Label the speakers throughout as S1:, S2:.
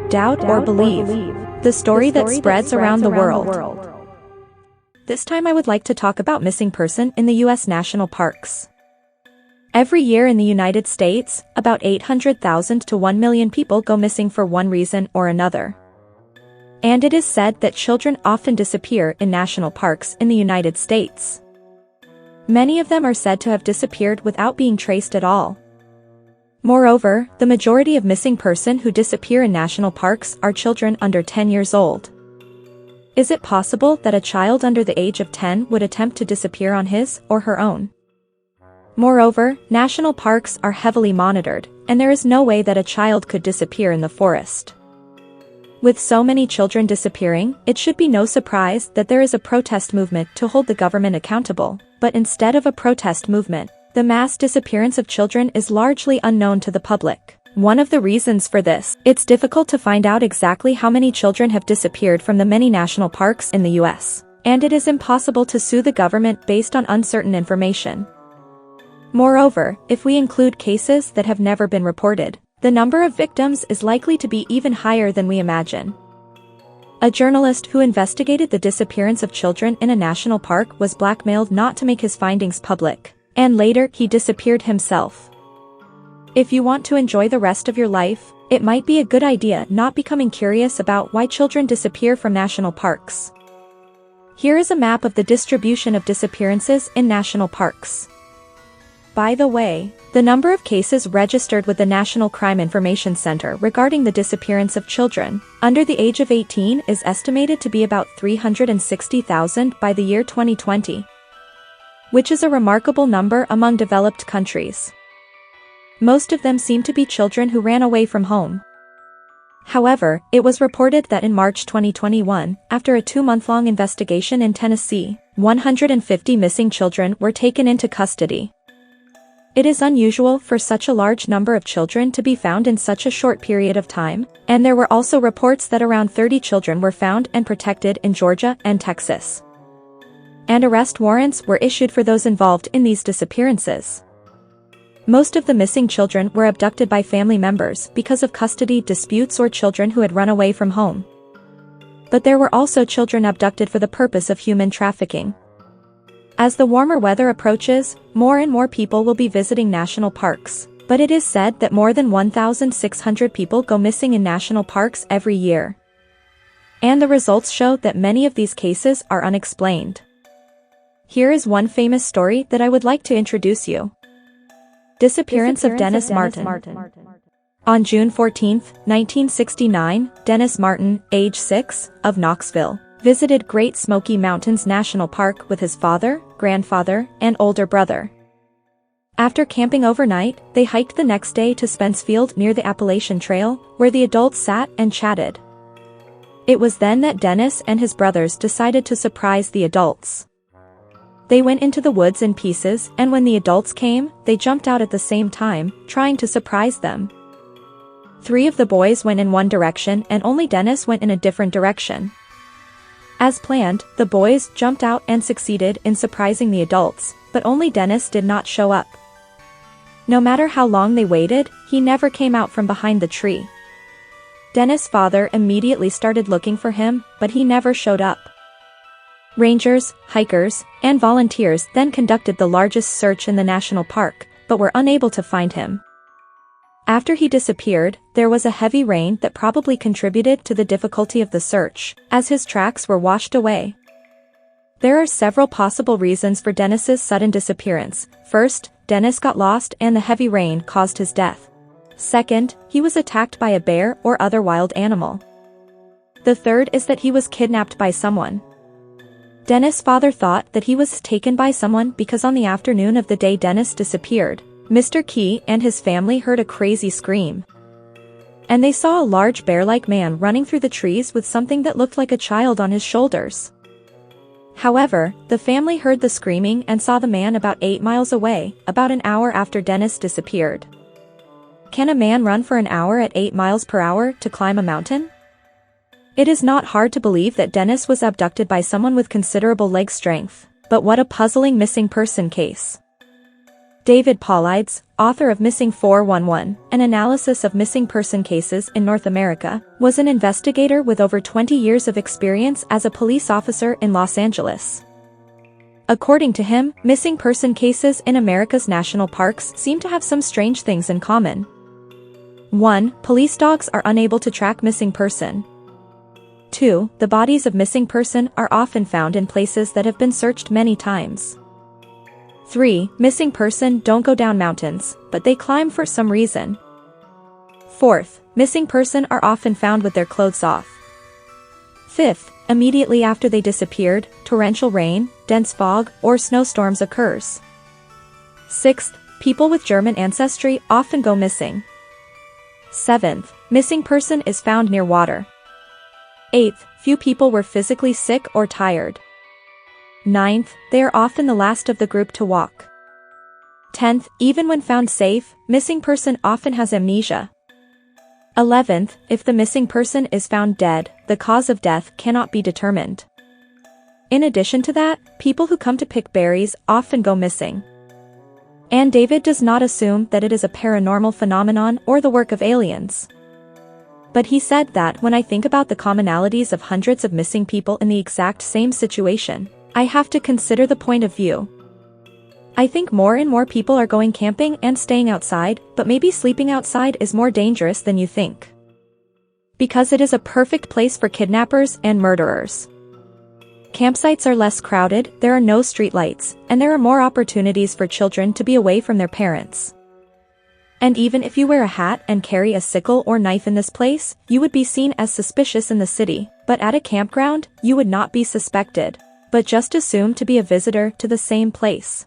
S1: Doubt or believe. The story that spreads around the world. This time I would like to talk about missing person in the U.S. national parks. Every year in the United States, about 800,000 to 1 million people go missing for one reason or another. And it is said that children often disappear in national parks in the United States. Many of them are said to have disappeared without being traced at all. Moreover, the majority of missing persons who disappear in national parks are children under 10 years old. Is it possible that a child under the age of 10 would attempt to disappear on his or her own? Moreover, national parks are heavily monitored, and there is no way that a child could disappear in the forest. With so many children disappearing, it should be no surprise that there is a protest movement to hold the government accountable, but instead of a protest movement, the mass disappearance of children is largely unknown to the public. One of the reasons for this, it's difficult to find out exactly how many children have disappeared from the many national parks in the US, and it is impossible to sue the government based on uncertain information. Moreover, if we include cases that have never been reported, the number of victims is likely to be even higher than we imagine. A journalist who investigated the disappearance of children in a national park was blackmailed not to make his findings public, and later he disappeared himself. If you want to enjoy the rest of your life, it might be a good idea not becoming curious about why children disappear from national parks. Here is a map of the distribution of disappearances in national parks. By the way, the number of cases registered with the National Crime Information Center regarding the disappearance of children under the age of 18 is estimated to be about 360,000 by the year 2020. Which is a remarkable number among developed countries. Most of them seem to be children who ran away from home. However, it was reported that in March 2021, after a 2-month-long investigation in Tennessee, 150 missing children were taken into custody. It is unusual for such a large number of children to be found in such a short period of time, and there were also reports that around 30 children were found and protected in Georgia and Texas. And arrest warrants were issued for those involved in these disappearances. Most of the missing children were abducted by family members because of custody disputes or children who had run away from home. But there were also children abducted for the purpose of human trafficking. As the warmer weather approaches, more and more people will be visiting national parks, but it is said that more than 1,600 people go missing in national parks every year. And the results show that many of these cases are unexplained. Here is one famous story that I would like to introduce you. Disappearance of Dennis Martin. On June 14, 1969, Dennis Martin, age 6, of Knoxville, visited Great Smoky Mountains National Park with his father, grandfather, and older brother. After camping overnight, they hiked the next day to Spence Field near the Appalachian Trail, where the adults sat and chatted. It was then that Dennis and his brothers decided to surprise the adults. They went into the woods in pieces, and when the adults came, they jumped out at the same time, trying to surprise them. 3 of the boys went in one direction and only Dennis went in a different direction. As planned, the boys jumped out and succeeded in surprising the adults, but only Dennis did not show up. No matter how long they waited, he never came out from behind the tree. Dennis' father immediately started looking for him, but he never showed up. Rangers, hikers, and volunteers then conducted the largest search in the national park, but were unable to find him. After he disappeared, there was a heavy rain that probably contributed to the difficulty of the search, as his tracks were washed away. There are several possible reasons for Dennis's sudden disappearance. First, Dennis got lost and the heavy rain caused his death. Second, he was attacked by a bear or other wild animal. The third is that he was kidnapped by someone. Dennis' father thought that he was taken by someone because on the afternoon of the day Dennis disappeared, Mr. Key and his family heard a crazy scream. And they saw a large bear-like man running through the trees with something that looked like a child on his shoulders. However, the family heard the screaming and saw the man about 8 miles away, about an hour after Dennis disappeared. Can a man run for an hour at 8 miles per hour to climb a mountain? It is not hard to believe that Dennis was abducted by someone with considerable leg strength, but what a puzzling missing person case. David Paulides, author of Missing 411, an analysis of missing person cases in North America, was an investigator with over 20 years of experience as a police officer in Los Angeles. According to him, missing person cases in America's national parks seem to have some strange things in common. 1. Police dogs are unable to track missing person. 2. The bodies of missing person are often found in places that have been searched many times. 3. Missing person don't go down mountains, but they climb for some reason. 4th, missing person are often found with their clothes off. 5th, immediately after they disappeared, torrential rain, dense fog, or snowstorms occurs. 6th, people with German ancestry often go missing. 7th, missing person is found near water. 8th, few people were physically sick or tired. 9th, they are often the last of the group to walk. 10th, even when found safe, missing person often has amnesia. 11th, if the missing person is found dead, the cause of death cannot be determined. In addition to that, people who come to pick berries often go missing. And David does not assume that it is a paranormal phenomenon or the work of aliens. But he said that when I think about the commonalities of hundreds of missing people in the exact same situation, I have to consider the point of view. I think more and more people are going camping and staying outside, but maybe sleeping outside is more dangerous than you think. Because it is a perfect place for kidnappers and murderers. Campsites are less crowded, there are no streetlights, and there are more opportunities for children to be away from their parents. And even if you wear a hat and carry a sickle or knife in this place, you would be seen as suspicious in the city, but at a campground, you would not be suspected, but just assumed to be a visitor to the same place.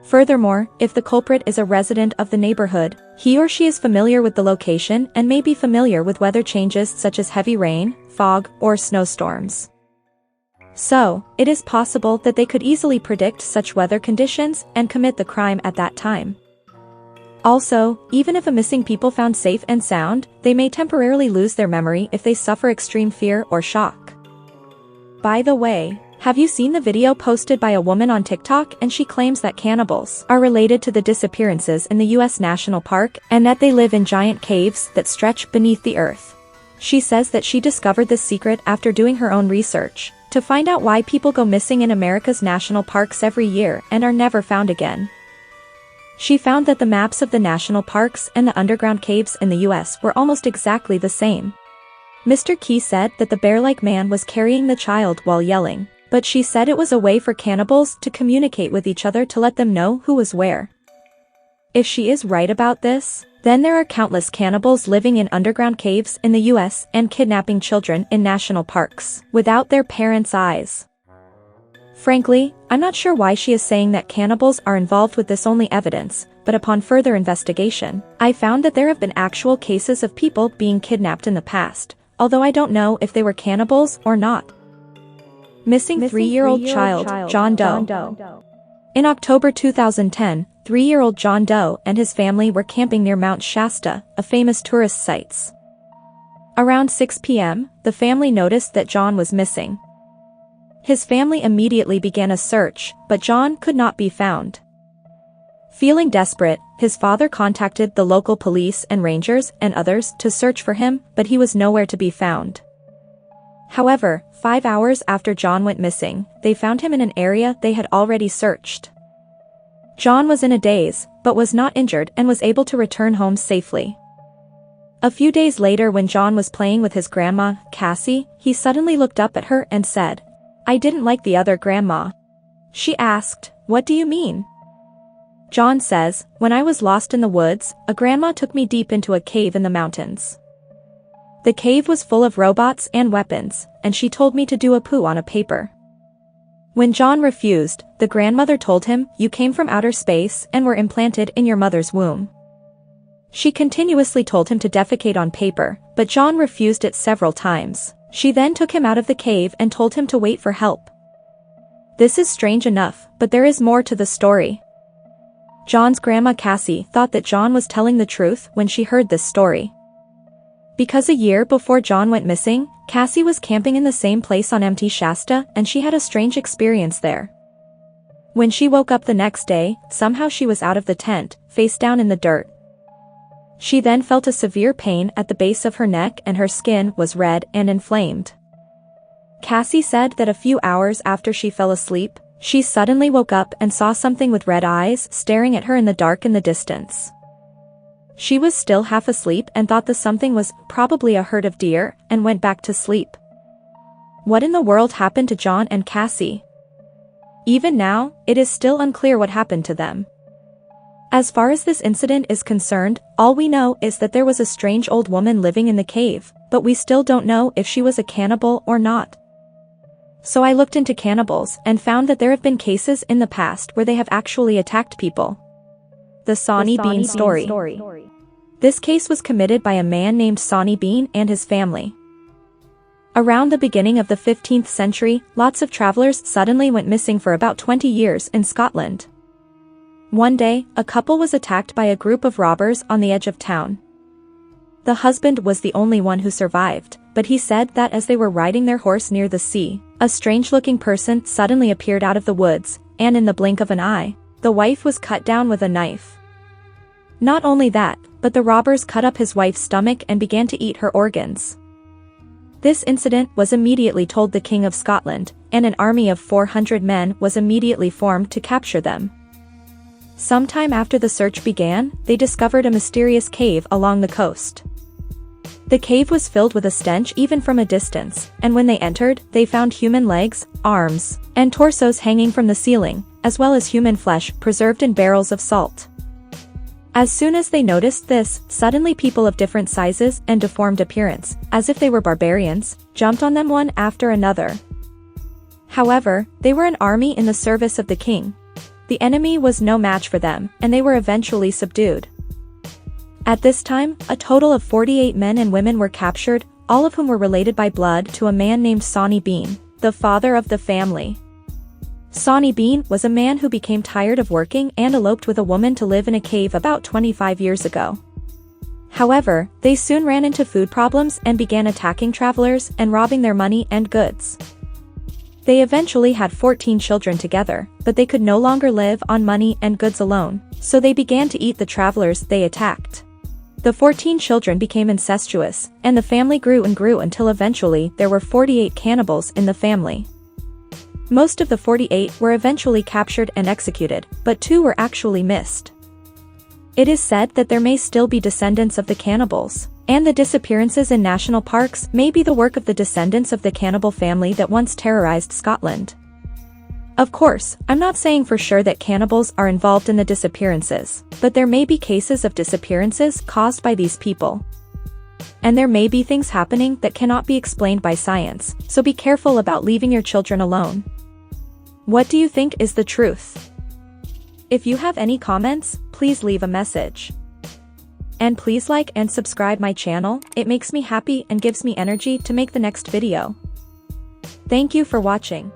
S1: Furthermore, if the culprit is a resident of the neighborhood, he or she is familiar with the location and may be familiar with weather changes such as heavy rain, fog, or snowstorms. So, it is possible that they could easily predict such weather conditions and commit the crime at that time. Also, even if a missing people found safe and sound, they may temporarily lose their memory if they suffer extreme fear or shock. By the way, have you seen the video posted by a woman on TikTok and she claims that cannibals are related to the disappearances in the US National Park and that they live in giant caves that stretch beneath the earth? She says that she discovered this secret after doing her own research to find out why people go missing in America's national parks every year and are never found again. She found that the maps of the national parks and the underground caves in the US were almost exactly the same. Mr. Key said that the bear-like man was carrying the child while yelling, but she said it was a way for cannibals to communicate with each other to let them know who was where. If she is right about this, then there are countless cannibals living in underground caves in the US and kidnapping children in national parks without their parents' eyes. Frankly, I'm not sure why she is saying that cannibals are involved with this only evidence, but upon further investigation, I found that there have been actual cases of people being kidnapped in the past, although I don't know if they were cannibals or not. Missing 3-year-old child, John Doe. In October 2010, 3-year-old John Doe and his family were camping near Mount Shasta, a famous tourist site. Around 6 p.m., the family noticed that John was missing. His family immediately began a search, but John could not be found. Feeling desperate, his father contacted the local police and rangers and others to search for him, but he was nowhere to be found. However, 5 hours after John went missing, they found him in an area they had already searched. John was in a daze, but was not injured and was able to return home safely. A few days later, when John was playing with his grandma, Cassie, he suddenly looked up at her and said, "I didn't like the other grandma." She asked, "What do you mean?" John says, "When I was lost in the woods, a grandma took me deep into a cave in the mountains. The cave was full of robots and weapons, and she told me to do a poo on a paper. When John refused, the grandmother told him, 'You came from outer space and were implanted in your mother's womb.' She continuously told him to defecate on paper, but John refused it several times. She then took him out of the cave and told him to wait for help. This is strange enough, but there is more to the story. John's grandma Cassie thought that John was telling the truth when she heard this story. Because a year before John went missing, Cassie was camping in the same place on empty Shasta and she had a strange experience there. When she woke up the next day, somehow she was out of the tent, face down in the dirt. She then felt a severe pain at the base of her neck and her skin was red and inflamed. Cassie said that a few hours after she fell asleep, she suddenly woke up and saw something with red eyes staring at her in the dark in the distance. She was still half asleep and thought the something was probably a herd of deer and went back to sleep. What in the world happened to John and Cassie? Even now, it is still unclear what happened to them. As far as this incident is concerned, all we know is that there was a strange old woman living in the cave, but we still don't know if she was a cannibal or not. So I looked into cannibals and found that there have been cases in the past where they have actually attacked people. The Sawney Bean story. This case was committed by a man named Sawney Bean and his family. Around the beginning of the 15th century, lots of travelers suddenly went missing for about 20 years in Scotland. One day, a couple was attacked by a group of robbers on the edge of town. The husband was the only one who survived, but he said that as they were riding their horse near the sea, a strange-looking person suddenly appeared out of the woods, and in the blink of an eye, the wife was cut down with a knife. Not only that, but the robbers cut up his wife's stomach and began to eat her organs. This incident was immediately told the King of Scotland, and an army of 400 men was immediately formed to capture them. Sometime after the search began, they discovered a mysterious cave along the coast. The cave was filled with a stench even from a distance, and when they entered, they found human legs, arms, and torsos hanging from the ceiling, as well as human flesh preserved in barrels of salt. As soon as they noticed this, suddenly people of different sizes and deformed appearance, as if they were barbarians, jumped on them one after another. However, they were an army in the service of the king. The enemy was no match for them, and they were eventually subdued. At this time, a total of 48 men and women were captured, all of whom were related by blood to a man named Sawney Bean, the father of the family. Sawney Bean was a man who became tired of working and eloped with a woman to live in a cave about 25 years ago. However, they soon ran into food problems and began attacking travelers and robbing their money and goods. They eventually had 14 children together, but they could no longer live on money and goods alone, so they began to eat the travelers they attacked. The 14 children became incestuous, and the family grew and grew until eventually there were 48 cannibals in the family. Most of the 48 were eventually captured and executed, but 2 were actually missed. It is said that there may still be descendants of the cannibals, and the disappearances in national parks may be the work of the descendants of the cannibal family that once terrorized Scotland. Of course, I'm not saying for sure that cannibals are involved in the disappearances, but there may be cases of disappearances caused by these people. And there may be things happening that cannot be explained by science, so be careful about leaving your children alone. What do you think is the truth? If you have any comments, please leave a message. And please like and subscribe my channel, it makes me happy and gives me energy to make the next video. Thank you for watching.